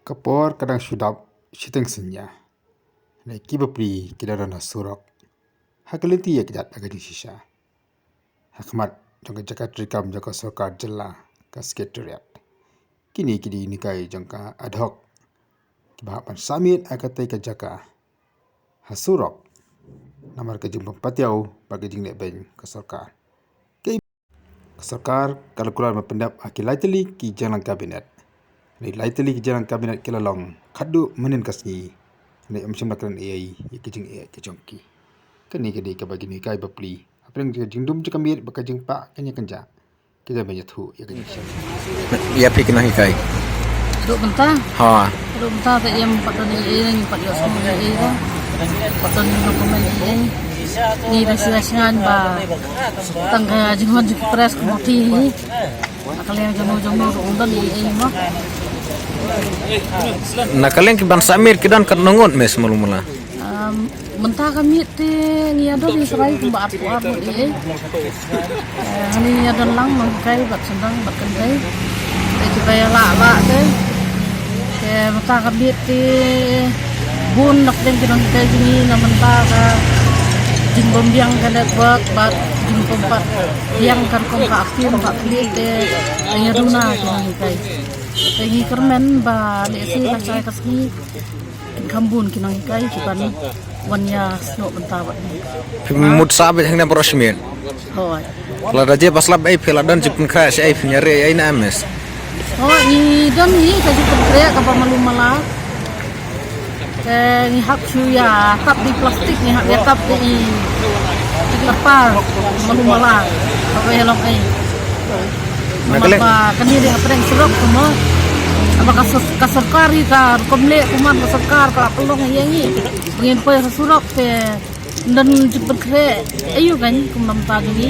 Kapor kadang sudap shiteng senya. Nei kibapri kidaran hasurok. Hakaliti ya kijat agadi shisha. Hakmat jangka jakat rikam jangka sarkar jela ka sekretariat. Kini kidi nikai jangka ad hoc. Kibahapan samit akatai ka jaka. Hasurok. Namar ka jing pampatiau bagi jing lebeng ka sarkar. Sarkar kalau keluar mapendap akilai teli ki jalan kabinet. Nei lai teli ki jalan kabinet kilalong khadu menin kasni. Nei amsam nakran AI yakijing AI kejongki. Kani kadi ka bagi ni kai bapli. Apreng jingdum jakamir bakajing pa kanya kanja. Kita banyak tu yakijing syam. Ya pik nahi kai. Duk bentar. Ha. Duk bentar tak yang patut ni yang patut semua ni dah. Patut ni dokumen ni. Ni rasian ba. Tangga jingwan jing press komati ni. Kalian jamu-jamu undan ni mah. Nak kalian ki ban samir kidan kan nongot mes malumula. Mentah kami te ni ada di serai kumba apa ni. Ni ada lang mangkai bat sendang bat kendai. Kita bayar la te. Ke mentah kami te bun nak den kidan kita ni na mentah ka jing bombiang ka network bat jing pompat yang kan kom ka aktif ka kli te nya duna kidan kai. Lagi kermen ba lesi nak saya kasih kambun kinang kai kiban wanya sno bentawa Mud sabit hang na brosmin. hoy La raje paslab ai pheladan jipun kha si ai finyare ai na mes. ni dan ni ka jipun kre ka pamalu mala ni hak ya tap di plastik ni hak ya tap di lepar malu mala apa helong ai apa kani dia apreng serok semua apa kasarkari ka komle kuman kasarkar ka pelong yang ni pengin pa surok te dan jepet kre ayo kan kumam pagi ni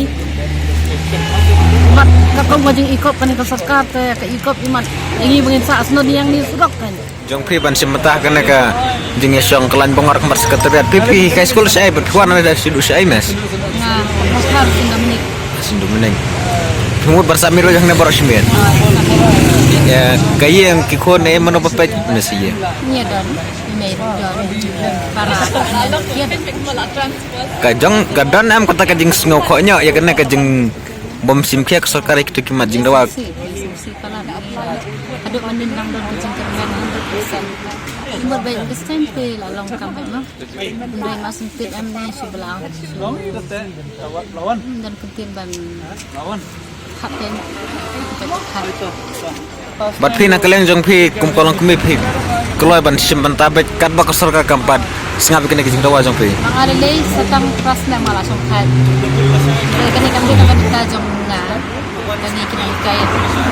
mat kakong majing ikop kan kasarkar te ka ikop iman yang ni pengin sa asno yang ni surok kan Jong pri ban simtah kana ka jing yesong kelan bongor kamar sekretariat pipi kai skul sai berkuan ada sidu sai mes. nah kasar sindamnik Sindu meneng. Mud bersamir yang na brosmin. Ya kai yang kikon e mano papet mes ye. ni dan email para Ka jong gadan am kata ka jing sngo kho nya ya kana ka jing bom sim khek sarkar ek tik mat jing dawa si pala aduk manin nang don kucing kermen 100%. Umur baik besar pe la long kam mah. Mulai masuk pit amne sebelah. Dan kentin ban lawan. Hak tem. Bat phi na kaleng jong phi kum kolong kumi phi kloy ban sim ban tabet kat ba kasar ka kampat singap kene kijing dawa jong phi Ang alay setang pras na malah songkat. Kani kami kita jong na. Kani kini kaya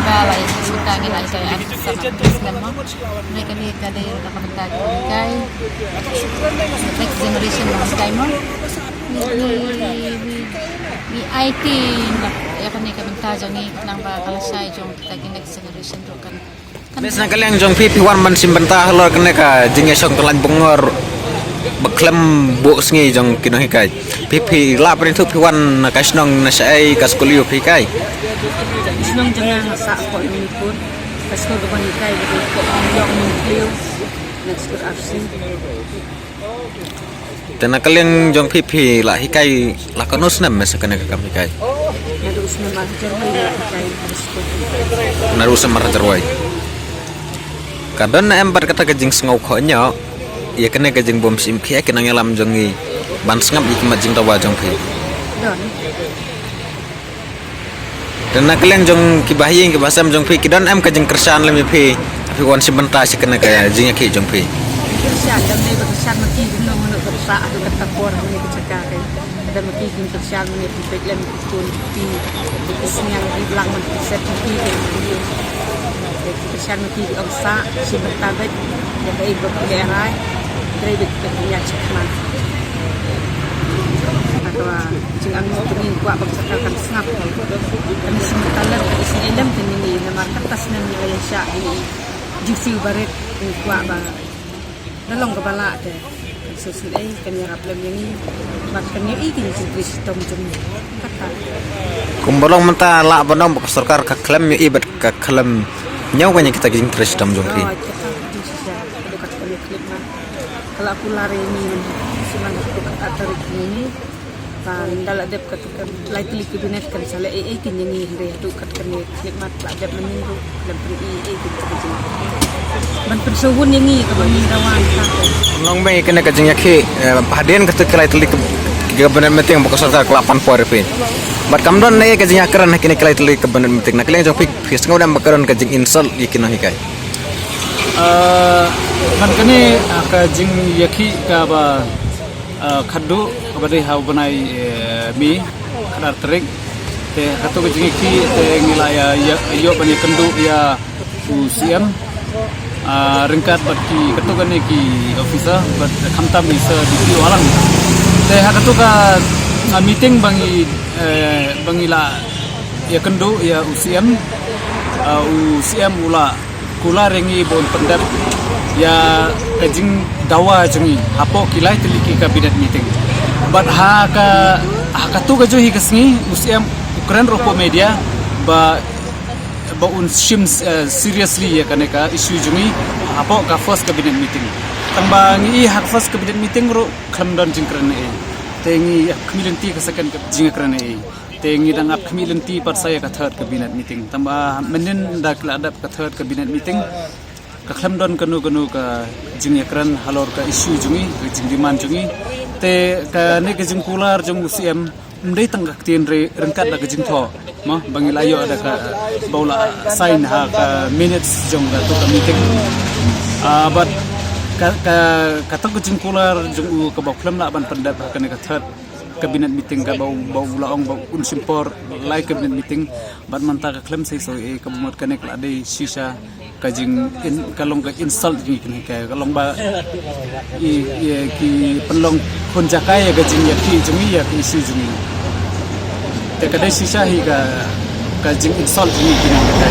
balai kita ngilai kaya sama nama. Mereka ni kada nakabenta kay next generation ng timer. Ni IT ya kani kabenta jong ni nang bakalasay jong kita next generation ro kan. mes na kaleng jong phi phi wan ban sim ban ta lor kene ka jing yesong kelan bongor beklem bo sngi jong kino hikai phi la prin thu phi wan na kasnong na sai kaskulio phi kai Isnong jangan sa ko ni pun. Pas ko gaban kay ko yung nucleo next to absent. tena kaleng jong phi la hikai la kanus na mes kene ka kam hikai Nadus na magjarway kay Pasko. naru samar jarwai kadon na embar kata ka jing sngo kho nya ya kene ka jing bom sim khia kena ngalam jong ni ban sngap ik mat jing dawa jong phi Don. dan nak keleng jong ki bahyeng ki basam jong phi kidan am ka jing kersan lemi phi wan sibenta si kena ka jing ki jong phi Kersian dan may kersian mati no no kersa adu kata por ni kecaka kay. Ada mati kin kersian ni piglen kun pi isnyang di belang mati set mati kay. Kersian mati ang sa si bertabet ya kay go kerai. Drebit kaya cekman. Atau jangan mungkin kuat bangsakan snap kami sementalan kami senyum ini nama kertas nan nilai syak ini jisi baret kuat bang nolong kepala deh sesuai kami problem ini bahkan ini kini sistem jom kata kumbolong menta la banong sarkar ka klem ibat ka klem nyaw kanya kita jing tristam jong phi kalau aku lari ini silang aku atar ini kan dalam dep ketika lai teli kabinet kan salah kin yang ini tu kat kan nikmat lah dep meninggu dan beri kin kerja ban persuhun yang ini kebagi rawan Nong mai kena kajing yakhi hadian ketika lai teli kabinet meeting buka serta kelapan poin pin. Bat kamdon nai kajing akran kini lai teli kabinet meeting. Nak kalian jong pik fisngau dan bakaran kajing insult yakin hikai. Man kani kajing yakhi ka ba khaddu kabadai hau banai mi kadar terik te hatu kajing yakhi te ngilaya yo bani kendu ya UCM ringkat baki katukan ki officer but khamtam is di walang te hakatu ka meeting bangila ya kendu ya UCM ula kula rengi bon pendap ya kajing dawa jungi hapo kilai teliki kabinet meeting but hakatu ka jo hi kasngi UCM Ukraine ropo media ba un shim seriously ya kaneka issue jungi hapo ka first cabinet meeting tambangi hak first cabinet meeting ro khamdon jingkran e tengi community ka second jingkran e tengi dang ap community par saya ka third cabinet meeting tamba menin dak ladap ka third cabinet meeting ka khamdon kanu ka jingkran halor ka issue jungi jingdiman jungi te ka ne ka jingkular jung UCM ndai tanggak tien re rengkat da ka jingtho ma bangilayo ada ka baula sign ha ka minutes jong ka to ka meeting but ka tang jingkular jung ka baklam la ban pendat ka ne ka third cabinet meeting ka bau laong bau unsimpor lai cabinet meeting bat manta ka klem sai so e ka bumot kanek la dei shisha ka jing kalong ka insult ni ka kalong ba ki penlong konjakai ka jing ya ki jungi ya ki isu jungi te ka dei shisha hi ka jing insult ni ka